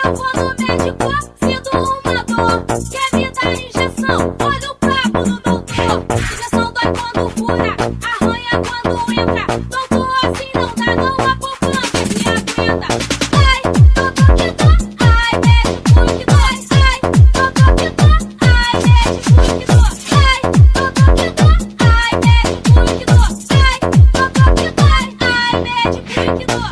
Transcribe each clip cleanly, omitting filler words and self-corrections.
eu vou no médico, sinto uma dor. Quer me dar injeção? Olha o papo do doutor. Injeção dói quando cura, arranha quando entra. Doutor, assim não dá, não há poupança que aguenta. Ai, doutor que dói, ai, médico que dói. Ai, doutor que dói, ai, médico que dói. Ai, doutor que dói, ai, médico que dói. Ai, doutor que dói, ai, médico que dói.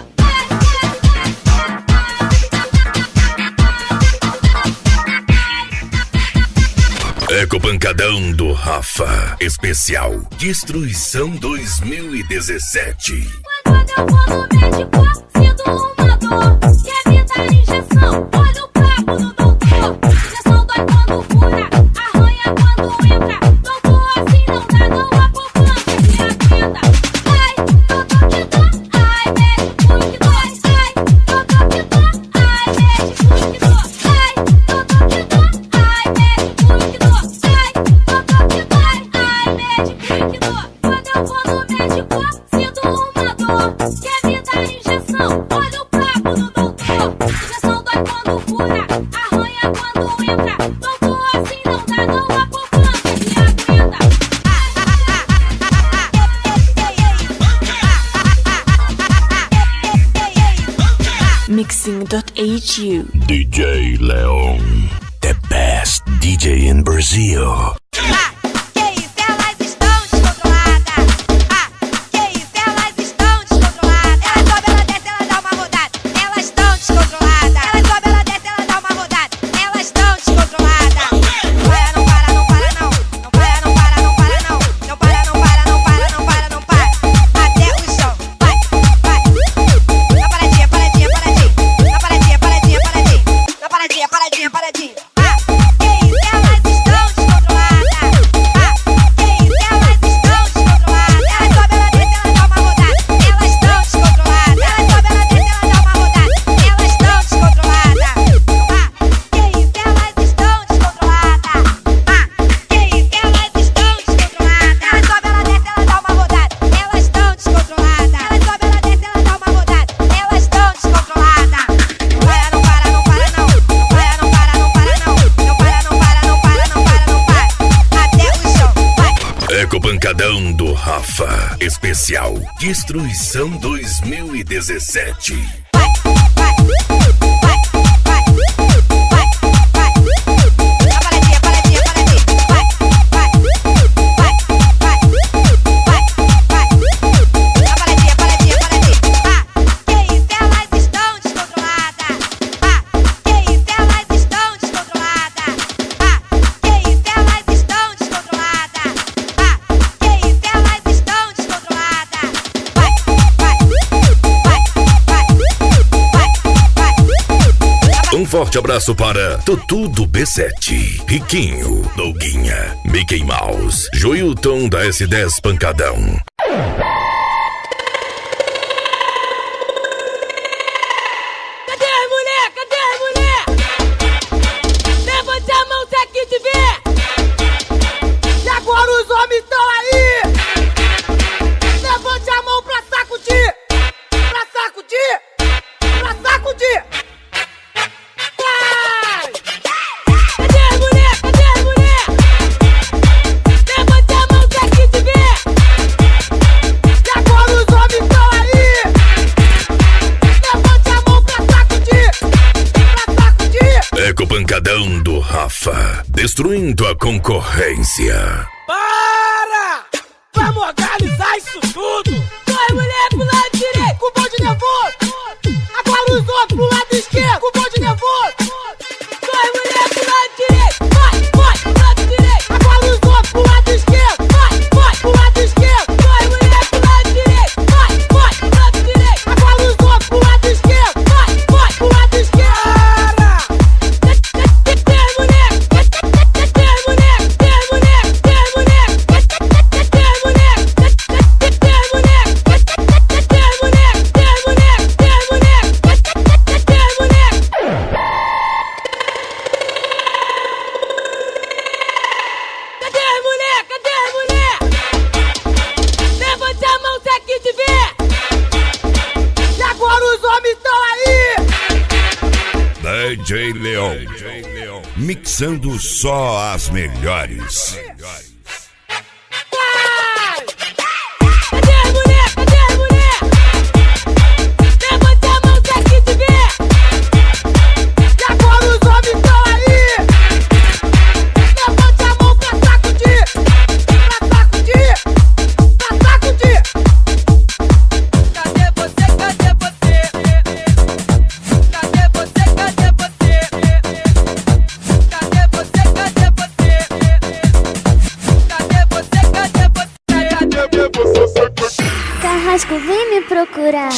Ecopancadão do Rafa. Especial Destruição 2017. Quando eu vou no médico, sinto uma dor. Quer me dar injeção? Olha o papo do doutor. Injeção dói quando cura, arranha quando entra. Doutor, assim não dá, não há poupança que aguenta. Ai, doutor que dói, ai, médico que dói. Ai, doutor que dói, ai, médico que dói. Ai, doutor que dói, ai, médico que dói. Ai, doutor que dói, ai, médico que dói. Quando eu vou no médico, sinto uma dor. Quer me dar injeção? Olha o papo do doutor. Injeção dói quando cura, arranha quando entra. Doutor, assim não dá, não há poupança que aguenta. Mixing.hu DJ Leon, the best DJ in Brazil. Que isso, elas estão descontroladas. Que isso, elas estão descontroladas. Ela sobe, ela desce, ela dá uma rodada. Elas estão descontroladas. Ela sobe, ela desce, ela dá uma rodada. Elas estão descontroladas. Não para, não para, não para, não. Não para, não para, não para, não. Não para, não para, não para, não para, não para. Até o chão. Vai, vai. Na paradinha, paradinha, paradinha. Na paradinha, paradinha, paradinha. Na paradinha, paradinha, paradinha. Que isso, elas estão descontroladas. Que isso, elas estão descontroladas. Ela sobe, ela desce, ela dá uma rodada. Elas estão descontroladas. Ela sobe, ela desce, ela dá uma rodada. Elas estão descontroladas. Que isso, elas estão descontroladas. Que isso, elas estão descontroladas. Ela sobe, ela desce, ela dá uma rodada. Elas estão descontroladas. Ela sobe, ela desce, ela dá uma rodada. Elas estão descontroladas. Não para, não para, não para, não. Não para, não para, não para, não. Não para, não para, não para, não para, não para. Até o chão. Vai. Ecopancadão do Rafa. Especial Destruição 2017. Vai, vai, vai, vai, vai, vai. Na paradinha, paradinha, paradinha. Vai, vai, vai, vai, vai, vai. Na paradinha, paradinha, paradinha. Que isso, elas estão descontroladas. Que isso, elas estão descontroladas. Que isso, elas estão descontroladas. Que isso, elas estão descontroladas. Vai, vai, vai, vai, vai, vai. Um forte abraço para Tutu do B7, Riquinho, Doguinha, Mickey Mouse, Joilton da S10 Pancadão. Cadê as mulher? Cadê as mulher? Levante a mão se aqui te ver. E agora os homens estão aí. Levante a mão pra sacudir. Pra sacudir. Pra sacudir. Vai! Cadê as mulher? Cadê as mulher? Levante a mão se aqui te ver. E agora os homens estão aí. Levante a mão pra sacudir. Pra sacudir. Ecopancadão do Rafa. Destruindo a concorrência. Para! Vamos organizar isso tudo! Dois mulheres pro lado direito, com o bonde nervoso! Agora os outros pro lado esquerdo, com o bonde nervoso! Dois mulheres pro lado direito, vai, vai, pro lado direito! Agora os outros pro lado esquerdo, vai, vai, pro lado esquerdo! Dois mulheres pro lado direito, vai, vai, pro lado direito! Agora os outros pro lado esquerdo, vai, vai, pro lado esquerdo! Tem mulher! Tem mulher! Tem mulher! Tem mulher! Tem mulher! DJ Leon, mixando só as melhores. Cadê as mulher? Cadê as mulher? Levanta a mão que aqui te vê. E agora os homens estão aí. Levanta a mão pra sacudir. Pra sacudir. Pra sacudir. Cadê você? Cadê você? Cadê você? Cadê você? Cadê você? Cadê você? Cadê você? Cadê você? Carrasco, vem me procurar.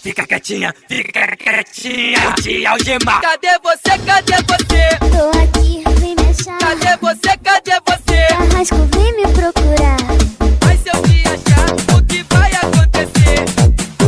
Fica quietinha, vou te algemar. Cadê você? Cadê você? Tô aqui, vem me achar. Cadê você? Cadê você? Carrasco, vem me procurar. Mas se eu te achar, o que vai acontecer?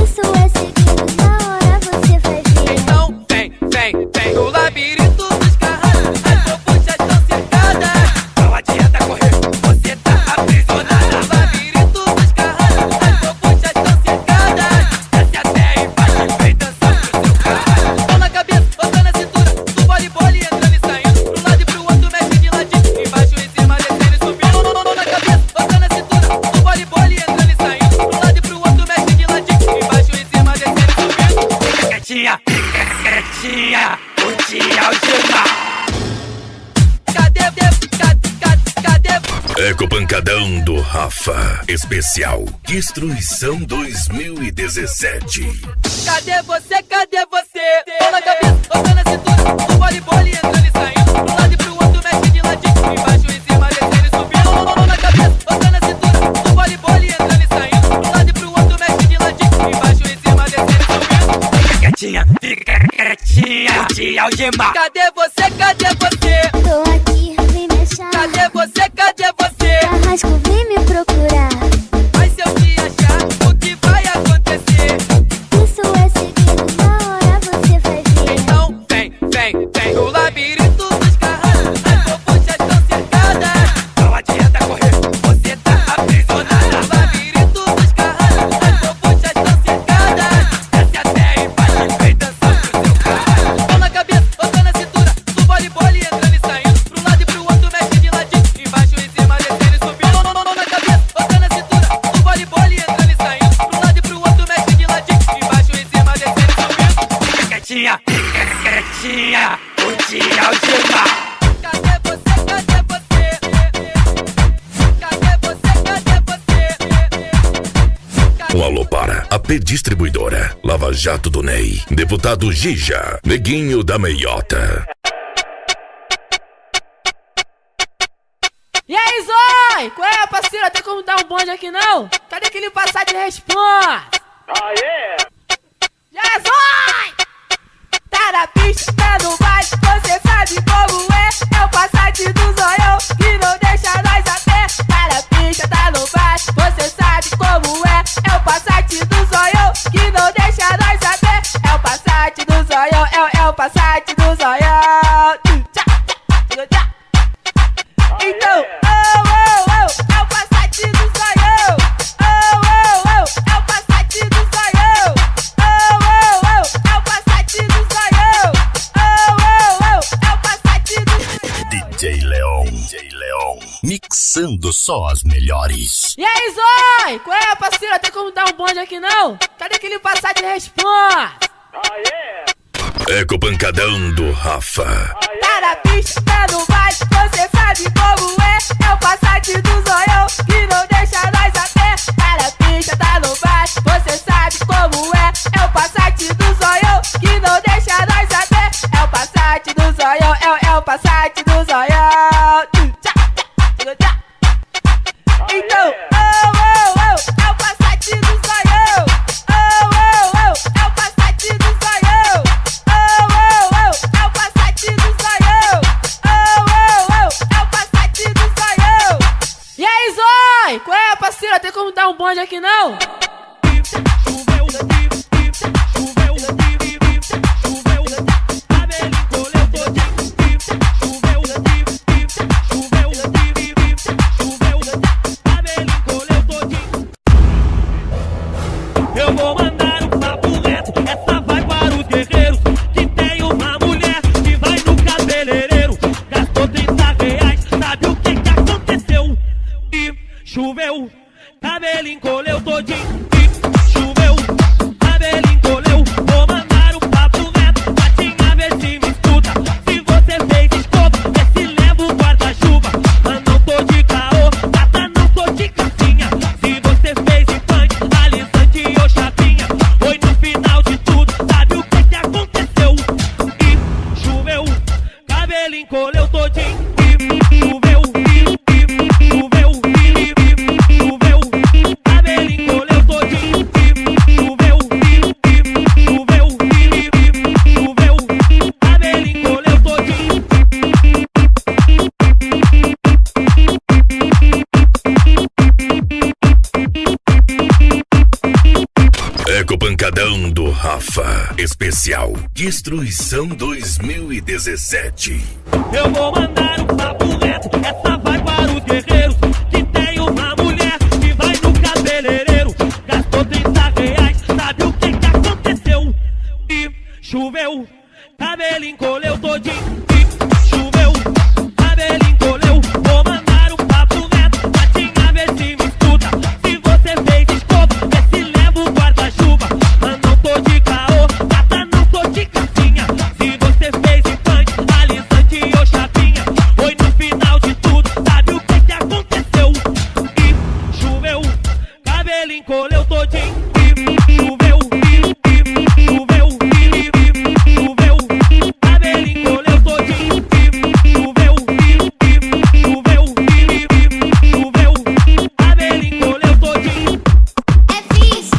Isso é segredo, na hora você vai ver. Então vem, vem, vem. No labirinto dos carrascos, as bobuchas estão cercadas. Não adianta correr, você tá aprisionada. No labirinto dos carrascos, as bobuchas estão cercadas. Desce até embaixo e vem dançar pro seu caralho. Mão na cabeça, outra na cintura. Do voleibol entrando e saindo. Pro lado e pro outro, mexe de ladinho. Embaixo, em cima, descendo e subindo. Mão na cabeça, outra na cintura. Do voleibol entrando e saindo. Pro lado e pro outro, mexe de ladinho. Embaixo, em cima, descendo e subindo. Fica quietinha, vou te algemar. Cadê, cadê? Eco Pancadão do Rafa. Especial Destruição 2017. Cadê você? Cadê você? Mão na cabeça, outra na cintura. Do voleibol entrando e saindo. Pro lado e pro outro, mexe de ladinho. Embaixo, em cima, descendo e subindo. Mão na cabeça, outra na cintura. Do voleibol entrando e saindo. Pro lado e pro outro, mexe de ladinho. Embaixo, em cima, descendo e subindo. Fica quietinha, vou te algemar. Cadê você? Cadê você? Tô aqui, vem me achar. Cadê você? Cadê você? Carrasco, vem me procurar. Mas se eu te achar, o que vai acontecer? Isso é segredo, na hora você vai ver. Então vem, vem, vem. No labirinto dos carrascos, as bobuchas estão cercadas. Não adianta correr, você tá aprisionada. No labirinto dos carrascos, as bobuchas estão cercadas. Desce até embaixo e vem dançar pro seu caralho. Mão na cabeça, outra na cintura. Do voleibol entrando e saindo. Pro lado e pro outro, mexe de ladinho. Embaixo, em cima, descendo e subindo. Mão na cabeça, outra na cintura. Do voleibol entrando e saindo. Pro lado e pro outro, mexe de ladinho. Embaixo, em cima, descendo e subindo. Fica quietinha, vou te algemar. Cadê você? Cadê você? Cadê você? Cadê você? Um alô para a P Distribuidora, Lava Jato do Ney, Deputado Gija, Neguinho da Meiota. E aí, Zói? Qual é, parceiro? Tem como dar um bonde aqui, não? Cadê aquele passar de responsa? E aí, Zói? Tá na pista, tá no baile, você sabe como é. É o Passat do Zoião que não deixa nós a pé. Tá na pista, tá no baile, você sabe como é. É o Passat do Zoião que não deixa nós a pé. É o Passat do Zoião, é o Passat do Zoião. Então, oh, oh, oh, é o Passat do Zoião. Oh, oh, oh, é o Passat do Zoião. Oh, oh, oh, é o Passat do Zoião. Oh, oh, oh, é o Passat do Zoião. DJ Leon, mixando só as melhores. E aí, Zói? Qual é, parceiro? Tem como dar um bonde aqui, não? Cadê aquele passar de responsa? Eco Pancadão do Rafa. Tá na pista, tá no baile, você sabe como é. É o Passat do Zoião que não deixa nós a pé. Tá na pista, tá no baile, você sabe como é. É o Passat do Zoião que não deixa nós a pé. É o Passat do Zoião, é o Passat do Zoião. Então, oh, oh, oh, é o Passat do Zoião. Oh, oh, oh, é o Passat do Zoião. Oh, oh, oh, é o Passat do Zoião. Oh, oh, oh, é o Passat do Zoião. E aí, Zói? Qual é, parceiro? Tem como dar um bonde aqui, não? Eu vou mandar um papo reto, essa vai para os guerreiros que tem uma mulher. Especial Destruição 2017. Eu vou mandar um papo reto, essa vai para os guerreiros. Que tem uma mulher que vai no cabeleireiro, gastou R$30, sabe o que aconteceu? E choveu, cabelo encolheu todinho. E choveu, cabelo encolheu. Vou mandar um papo reto, Patinha, vê se me escuta. Se você fez escova, vê se leva o guarda-chuva. Mas não tô de caô, gata, não tô de casinha. Se você fez implante, alisante ou chapinha, foi no final de tudo, sabe o que aconteceu? E choveu, cabelo encolheu todinho. E choveu, choveu, choveu, cabelo encolheu todinho. E choveu, choveu, choveu, cabelo encolheu todinho. É fish,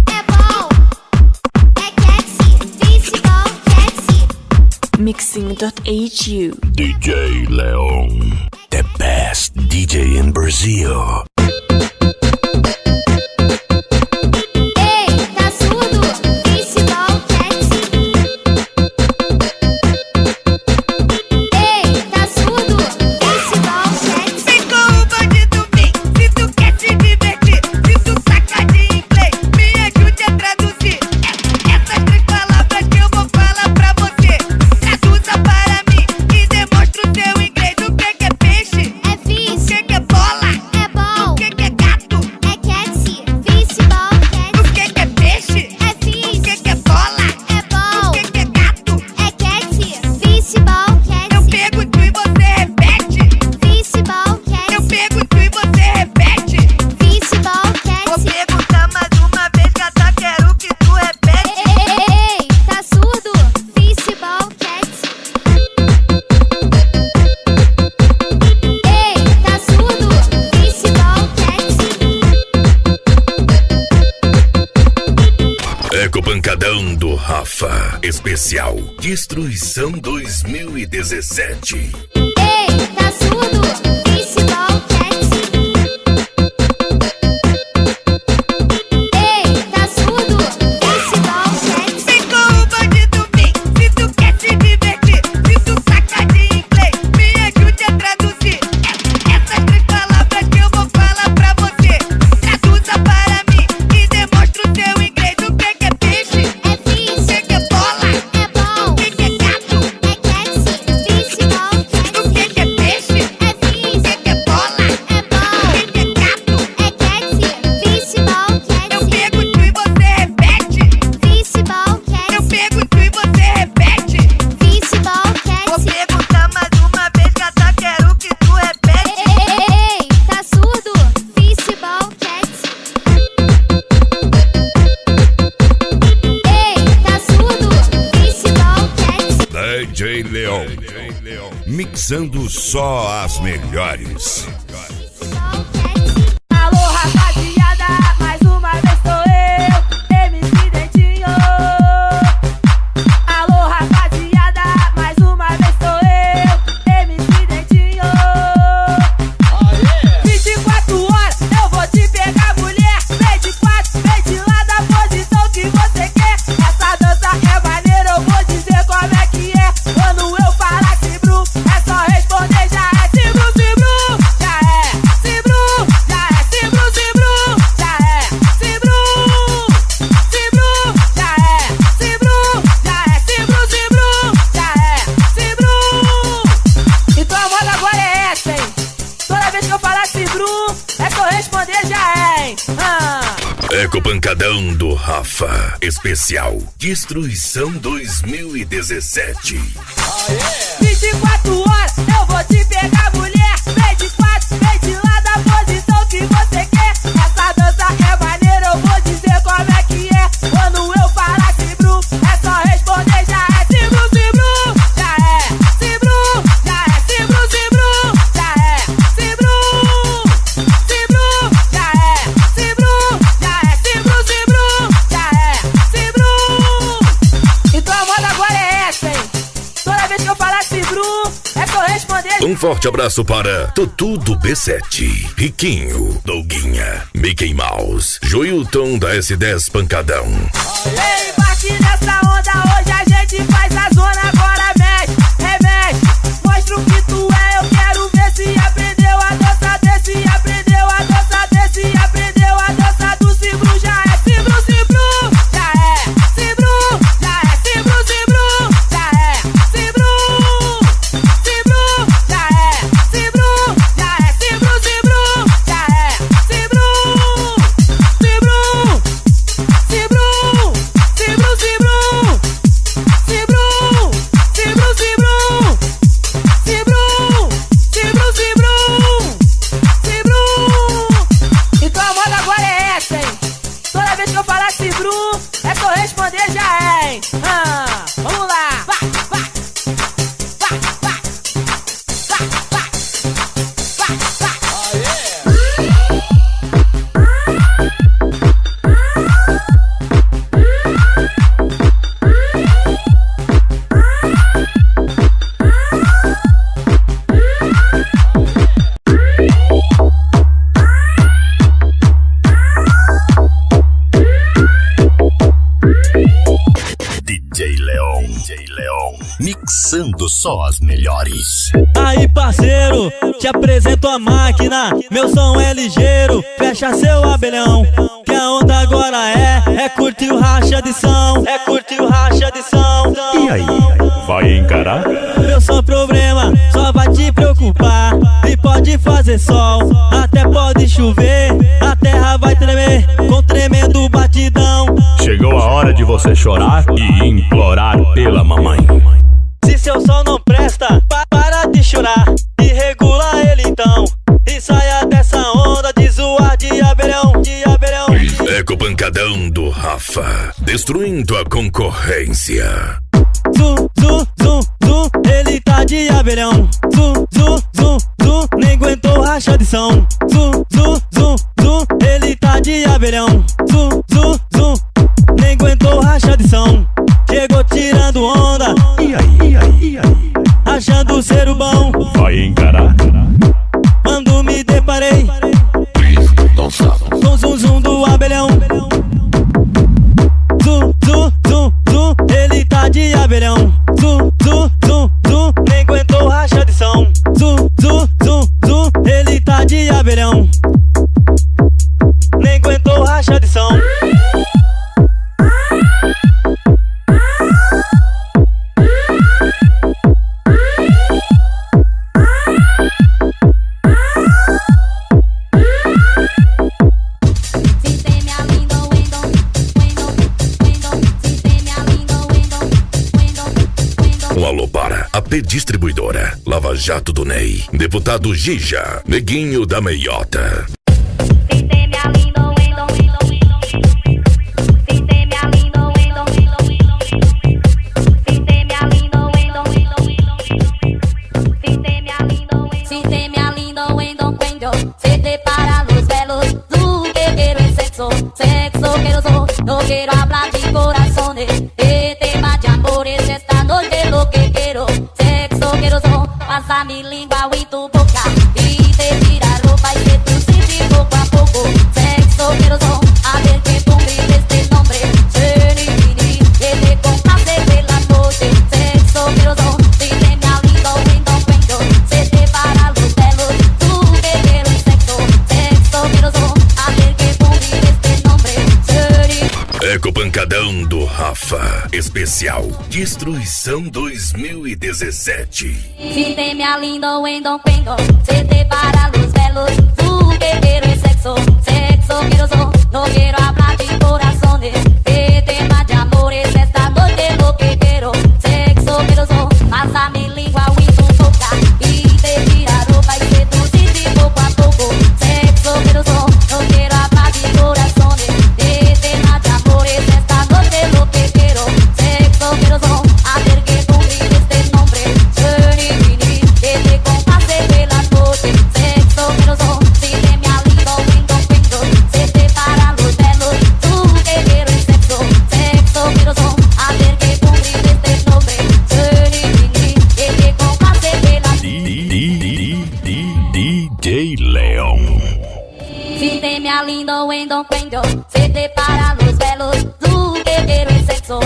é bom, é catchy, fish ball, catchy. Mixing.hu. DJ Leon, the best DJ in Brazil. Ei, tá surdo? Fish ball, catchy. Ei, tá surdo? Fish ball, catchy. Vem com o bandido, vem. Se tu quer se divertir, se tu saca de inglês, me ajude a traduzir essas três palavras que eu vou falar pra você. Traduza para mim e demonstra o seu inglês. O que é peixe? É fish, O que é bola? é bom, O que é gato? é catchy. Fish ball, O catchy. que é peixe? É fish, O que é bola? é bom, O que é gato? é catchy. Fish ball, Eu catchy. pergunto e você repete. Fish ball, Eu catchy. pergunto e você repete. Fish ball, Vou catchy. perguntar mais uma vez, gata, quero que tu repete. Ei, tá surdo? Fish ball, catchy. Ei, tá surdo? Fish ball, catchy. Eco Pancadão do Rafa. Especial Destruição 2017. Ei, tá surdo? Fish ball, catchy. Ei, tá surdo? Fish ball, catchy. Vem com o bandido, vem. Se tu quer se divertir, se tu saca de inglês, me ajude a traduzir essas três palavras que eu vou falar pra você. Traduza para mim e demonstra o seu inglês. O que é peixe? É fish, O que é bola? é bom, O que é gato? é catchy. Fish ball, O catchy. que é peixe? É fish, O que é bola? é bom, O que é gato? é catchy. Fish ball, Eu catchy. pergunto e você repete. Fish ball, Eu catchy. pergunto e você repete. Fish ball, Vou catchy. perguntar mais uma vez, gata, quero que tu repete. Ei, tá surdo? Fish ball, catchy. Ei, tá surdo? Fish ball, catchy. DJ Leon. Mixando só as melhores. Ball, catchy. Alô, rapaziada, mais uma vez sou eu, MC Dentinho. Alô, rapaziada, mais uma vez sou eu, MC Dentinho. 24 horas eu vou te pegar, mulher. Vem de quatro, vem de lá da posição que você quer. Essa dança é maneira, eu vou dizer como é que é. Quando eu falar Cibru, é só responder, já é Cibru, Cibru. Já é Cibru, já é Cibru, Cibru. Já é Cibru, Cibru. Já é Cibru, já é Cibru, Cibru. Já é Cibru. Então a moda agora é essa, hein? Toda vez que eu falar Cibru, é só responder, já é, hein? Eco Pancadão do Rafa. Especial Destruição 2017. 24 horas eu vou te pegar, mulher. Vem de quatro, vem de lá da posição que você quer. Essa dança é maneira, eu vou dizer como é que é. Quando eu falar Cibru, é só responder, já é Cibru, Cibru. Já é Cibru, já é Cibru, Cibru. Já é Cibru, Cibru. Já é Cibru, já é Cibru, Cibru. Já é Cibru. Então a moda agora é essa, hein? Toda vez que eu falar Cibru, é só responder. Um forte abraço para Tutu do B7, Riquinho, Doguinha, Mickey Mouse, Joilton da S10 Pancadão. Ei, que nessa onda hoje a gente faz a zona. Agora mexe, remexe, mostra o que tu é. Eu quero ver se aprendeu a dança desse. Aprendeu a dança desse. Aprendeu a dança do Cibru. Já é Cibru, Cibru. Já é Cibru. Já é Cibru, Cibru. Já é Cibru. Cibru. Já é Cibru. Já é Cibru, Cibru. Já é Cibru. Cibru. Cibru. Cibru, Cibru. Cibru. Cibru, Cibru. Cibru. Cibru, Cibru. Cibru. Então a moda agora é essa, hein? Toda vez que eu falar Cibru, é só responder já é, hein? Vamos lá. Vai, vai. Vai, vai. Vai, vai. Vai, vai. DJ Leon, mixando só as melhores. Aí parceiro, te apresento a máquina. Meu som é ligeiro, fecha seu abelhão. Que a onda agora é curtir o racha de som. É curtir o racha de som. E aí, vai encarar? Meu som problema só vai te preocupar. E pode fazer sol, até pode chover. A terra vai tremer com tremendo batidão. Chegou a hora de você chorar e implorar pela mamãe. Se seu som não presta, para de chorar e regula ele então. E saia dessa onda de zoar de abelhão, de abelhão. Eco pancadão do Rafa, destruindo a concorrência. Zum, zum, zum, zum, ele tá de abelhão. Zum, zum, zum, zum, nem aguentou racha de som. Zum, zum, zum, zum, ele tá de abelhão. Zum, zum, zum, nem aguentou racha de som. Chegou tirando onda, E aí, achando ser o bom. vai encarar? Quando me deparei com o zum, zum do abelhão. Zum, zum, zum, zum, ele tá de abelhão. Zum, zum, zum, zum, nem aguentou racha de som. Zum, zum, zum, zum, ele tá de abelhão. Nem aguentou racha de som. Um alô para AP Distribuidora, Lava Jato do Ney, Deputado Gija, Neguinho da Meiota. No quiero hablar de corazones, de temas de amores. Esta noche lo que quiero, sexo quiero son. Pasa mi lengua y tu boca y te tira ropa y que tú sientes poco a poco. Sexo quiero son, a ver que tú grites este nombre. Serenity, que te complace de la noche. Sexo quiero son, dile mi amigo lindo cuento. Se te para los pelos, tú que quieres sexo. Sexo quiero son, a ver que tú grites este nombre. Eco pancadão do Rafa, especial Destruição 2017. Si te me alindo en Don Cuengo, se te para los pelos, tú que quieres sexo, sexo quiero son, no quiero hablar de corazones, de temas de amores. Esta noche lo que quiero, sexo quiero son, pasa mi lengua y tu boca y te tira ropa y que tú sientes poco a poco. Sexo quiero son, no quiero hablar de corazones, de temas de amores. Esta noche lo que quiero, sexo quiero son, a ver que tú grites este nombre. Serenity, que te complace de la noche. Sexo quiero son, si te me alindo en Don Cuengo, se te para los pelos, tú que quieres sexo. Sexo quiero son, a ver que tú grites este nombre. Serenity, que te complace de la DJ Leon. Si te me alindo en Don Cuengo, se te para los pelos, tú que quieres sexo.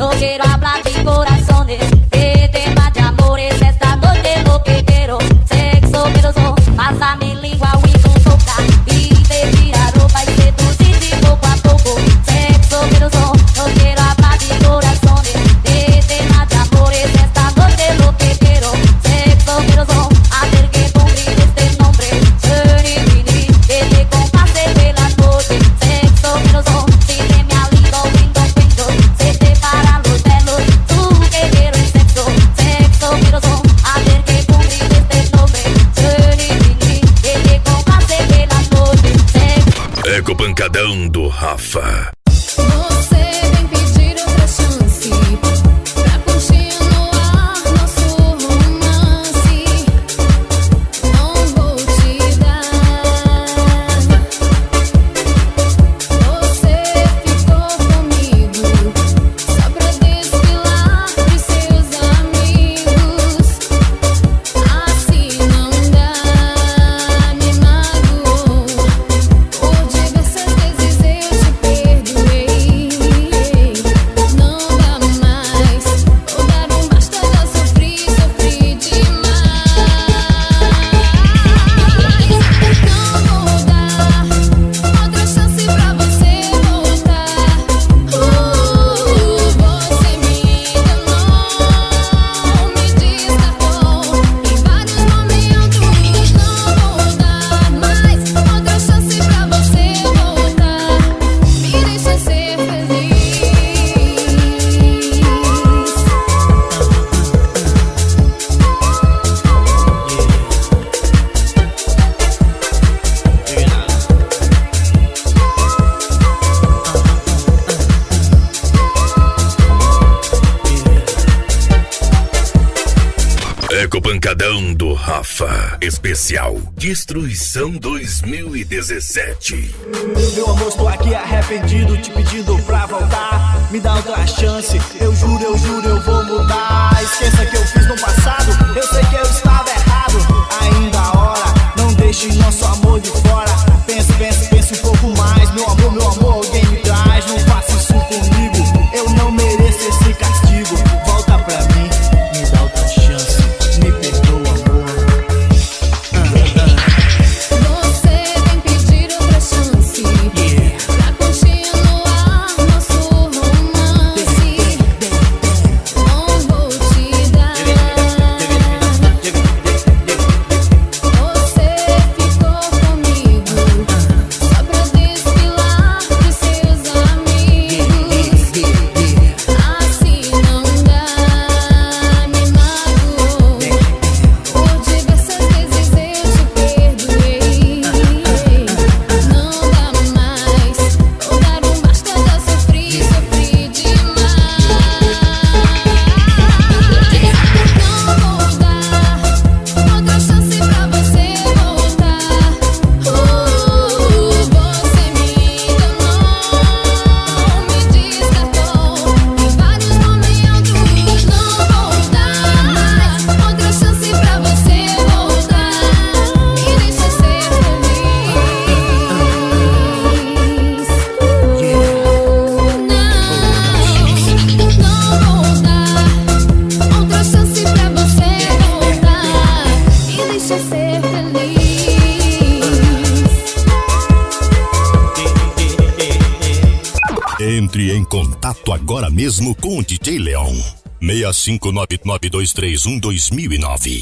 no quiero hablar de corazones, de temas de amores. Esta noche lo que quiero, sexo, pero son pasa mi lengua y no toca. Y te tira ropa y seducir poco a poco. Sexo, pero son, no quiero hablar de corazones, de temas de amores. Esta noche lo que quiero, sexo, pero son hacer que tú grites este nombre. Serenity, que te compase de la noche. Sexo, pero son, si te me aligo, window, se te paran los pelos. Tú que quieres sexo, sexo, pero son hacer que tú grites este nombre. Serenity, que te compase de la noche. Sexo. Eco Pancadão do Rafa. Você vem pedir outra chance pra continuar nosso romance. Não vou te dar. Você ficou comigo só pra desfilar pros seus amigos. Assim não dá, me magoou. Por diversas vezes eu te perdoei. Não dá mais, vou dar basta, já sofri demais. Não vou dar outra chance pra você voltar. Você me enganou, me descartou em vários momentos. Não vou dar mais outra chance pra você voltar. Me deixa ser feliz. Eco Pancadão do Rafa. Especial Destruição 2017. Meu amor, estou aqui arrependido, te pedindo pra voltar. Me dá outra chance, eu juro, eu vou mudar. Esqueça que eu fiz no passado, eu sei que eu estava errado. Ainda a hora, não deixe nosso amor de fora. Pense um pouco mais. Meu amor, alguém me traz. Não faça isso comigo, eu não mereço esse castigo. Volta pra mim, me dá outra chance, me perdoa, amor. Você vem pedir outra chance pra continuar nosso romance. Não vou te dar. Você ficou comigo só pra desfilar pros seus amigos. Assim não dá, me magoou. Por diversas vezes eu te perdoei. Não dá mais, vou dar basta, já sofri demais. Não vou dar outra chance pra você voltar. Você me enganou, me descartou em vários momentos. Não vou dar outra chance pra você voltar. Me deixa ser feliz. Não vou dar outra chance pra você voltar. Me deixa ser feliz. Entre em contato agora mesmo com o DJ Leão. 65992312009.